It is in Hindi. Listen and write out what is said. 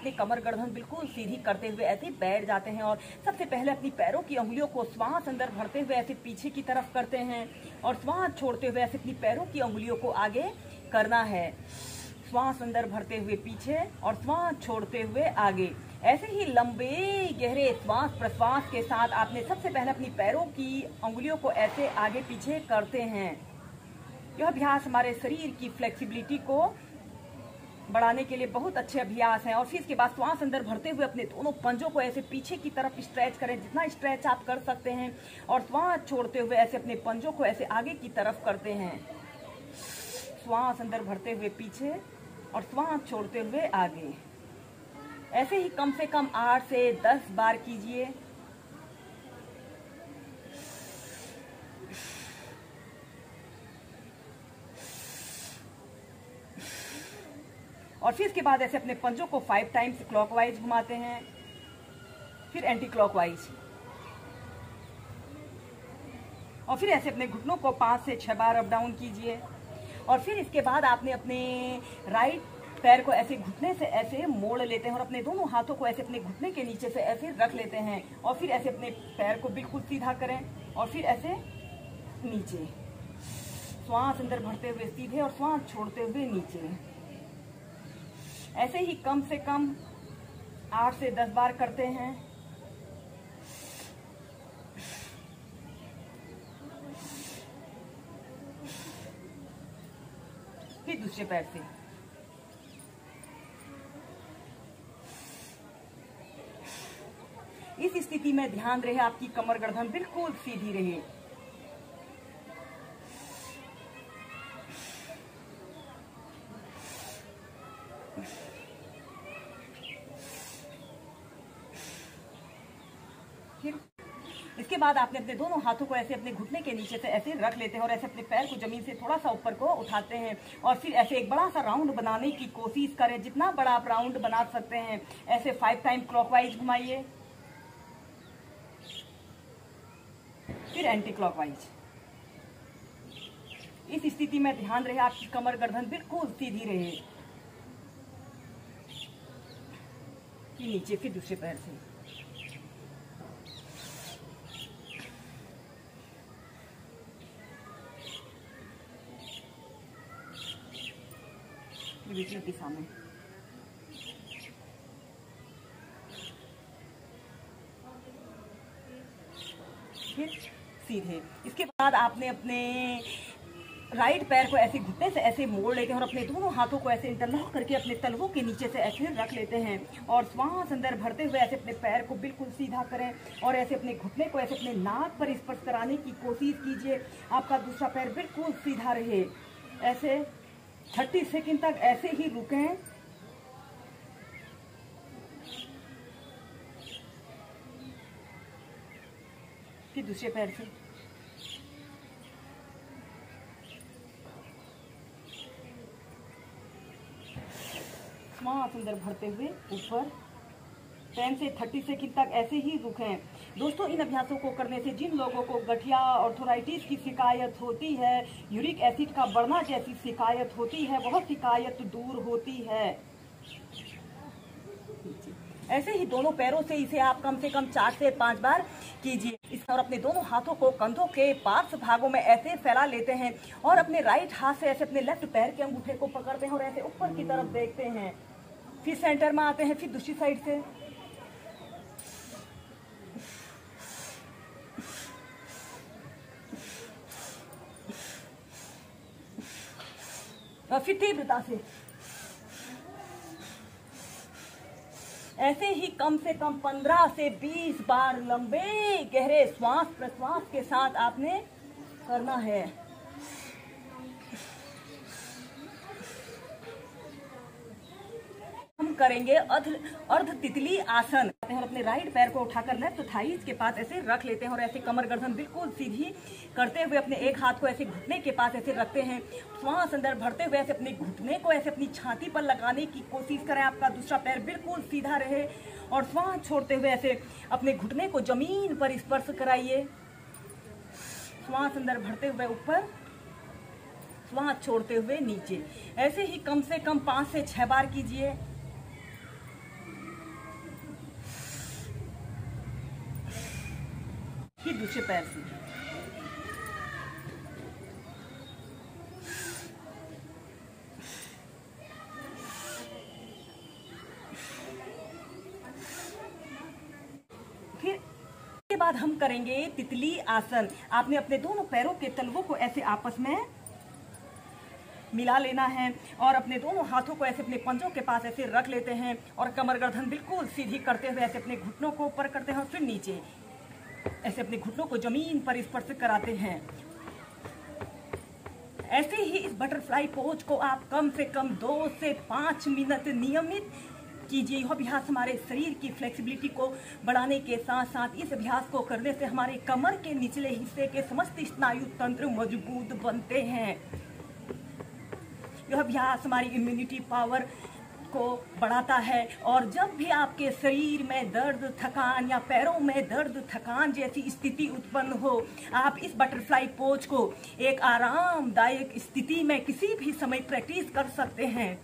अपनी कमर गर्दन बिल्कुल सीधी करते हुए ऐसे बैठ जाते हैं और सबसे पहले अपनी पैरों की उंगलियों को श्वास अंदर भरते हुए ऐसे पीछे की तरफ करते हैं और श्वास छोड़ते हुए ऐसे अपनी पैरों की उंगलियों को आगे करना है। श्वास अंदर भरते हुए पीछे और श्वास छोड़ते हुए आगे। ऐसे ही लंबे गहरे श्वास प्रश्वास के साथ आपने सबसे पहले अपनी पैरों की उंगलियों को ऐसे आगे पीछे करते हैं। यह अभ्यास हमारे शरीर की फ्लेक्सिबिलिटी को बढ़ाने के लिए बहुत अच्छे अभ्यास हैं। और फिर इसके बाद श्वास अंदर भरते हुए अपने दोनों पंजों को ऐसे पीछे की तरफ स्ट्रेच करें, जितना स्ट्रेच आप कर सकते हैं, और श्वास छोड़ते हुए ऐसे अपने पंजों को ऐसे आगे की तरफ करते हैं। श्वास अंदर भरते हुए पीछे और श्वास छोड़ते हुए आगे। ऐसे ही कम से कम 8 से 10 बार कीजिए। और फिर इसके बाद ऐसे अपने पंजों को 5 टाइम्स क्लॉकवाइज घुमाते हैं, फिर एंटी क्लॉकवाइज, और फिर ऐसे अपने घुटनों को 5 से 6 बार अप डाउन कीजिए। और फिर इसके बाद आपने अपने राइट पैर को ऐसे घुटने से ऐसे मोड़ लेते हैं और अपने दोनों हाथों को ऐसे अपने घुटने के नीचे से ऐसे रख लेते हैं और फिर ऐसे अपने पैर को बिल्कुल सीधा करें और फिर ऐसे नीचे। श्वास अंदर भरते हुए सीधे और श्वास छोड़ते हुए नीचे। ऐसे ही कम से कम 8 से 10 बार करते हैं। फिर दूसरे पैर से। इस स्थिति में ध्यान रहे आपकी कमर गर्दन बिल्कुल सीधी रहे। फिर इसके बाद आपने अपने दोनों हाथों को ऐसे अपने घुटने के नीचे से ऐसे रख लेते हैं और ऐसे अपने पैर को जमीन से थोड़ा सा ऊपर को उठाते हैं और फिर ऐसे एक बड़ा सा राउंड बनाने की कोशिश करें, जितना बड़ा आप राउंड बना सकते हैं। ऐसे 5 टाइम क्लॉकवाइज घुमाइए, फिर एंटी क्लॉकवाइज। इस स्थिति में ध्यान रहे आपकी कमर गर्दन बिल्कुल सीधी रहे। कि नीचे, फिर दूसरे पैर से। विपरीत दिशा में। फिर सीधे। इसके बाद आपने अपने राइट पैर को ऐसे घुटने से ऐसे मोड़ लेते हैं और अपने दोनों हाथों को ऐसे इंटरलॉक करके अपने तलवों के नीचे से ऐसे रख लेते हैं और श्वास अंदर भरते हुए ऐसे अपने पैर को बिल्कुल सीधा करें और ऐसे अपने घुटने को ऐसे अपने नाक पर स्पर्श कराने की कोशिश कीजिए। आपका दूसरा पैर बिल्कुल सीधा रहे। ऐसे 30 सेकंड तक ऐसे ही रुकें। फिर दूसरे पैर से। श्वास अंदर भरते हुए ऊपर 10 से 30 सेकंड तक ऐसे ही रुकें। दोस्तों, इन अभ्यासों को करने से जिन लोगों को गठिया आर्थराइटिस की शिकायत होती है, यूरिक एसिड का बढ़ना जैसी शिकायत होती है, वह शिकायत दूर होती है। ऐसे ही दोनों पैरों से इसे आप कम से कम 4 से 5 बार कीजिए। और अपने दोनों हाथों को कंधों के पार्श्व भागों में ऐसे फैला लेते हैं और अपने राइट हाथ से ऐसे अपने लेफ्ट पैर के अंगूठे को पकड़ते हैं और ऐसे ऊपर की तरफ देखते हैं। फिर सेंटर में आते हैं, फिर दूसरी साइड से। और फिर तीव्रता से। ऐसे ही कम से कम 15 से 20 बार लंबे गहरे श्वास प्रश्वास के साथ आपने करना है। हम करेंगे अर्ध तितली आसन। और अपने राइट पैर को उठाकर लेफ्ट थाइज के पास ऐसे रख लेते हैं और ऐसे कमर गर्दन बिल्कुल सीधी करते हुए अपने एक हाथ को ऐसे घुटने के पास ऐसे रखते हैं। श्वास अंदर भरते हुए ऐसे अपने घुटने को ऐसे अपनी छाती पर लगाने की कोशिश करें। आपका दूसरा पैर बिल्कुल सीधा रहे और श्वास छोड़ते हुए ऐसे अपने घुटने को जमीन पर स्पर्श कराइए। श्वास अंदर भरते हुए ऊपर, श्वास छोड़ते हुए नीचे। ऐसे ही कम से कम 5 से 6 बार कीजिए। दूसरे पैर से। फिर के बाद हम करेंगे तितली आसन। आपने अपने दोनों पैरों के तलवों को ऐसे आपस में मिला लेना है और अपने दोनों हाथों को ऐसे अपने पंजों के पास ऐसे रख लेते हैं और कमर गर्दन बिल्कुल सीधी करते हुए ऐसे अपने घुटनों को ऊपर करते हैं और फिर नीचे ऐसे अपने घुटनों को जमीन पर स्पर्श कराते हैं। ऐसे ही इस बटरफ्लाई पोज को आप कम से कम 2 से 5 मिनट नियमित कीजिए। यह अभ्यास हमारे शरीर की फ्लेक्सिबिलिटी को बढ़ाने के साथ साथ इस अभ्यास को करने से हमारे कमर के निचले हिस्से के समस्त स्नायु तंत्र मजबूत बनते हैं। यह अभ्यास हमारी इम्यूनिटी पावर को बढ़ाता है और जब भी आपके शरीर में दर्द, थकान या पैरों में दर्द, थकान जैसी स्थिति उत्पन्न हो, आप इस बटरफ्लाई पोज को एक आरामदायक स्थिति में किसी भी समय प्रैक्टिस कर सकते हैं।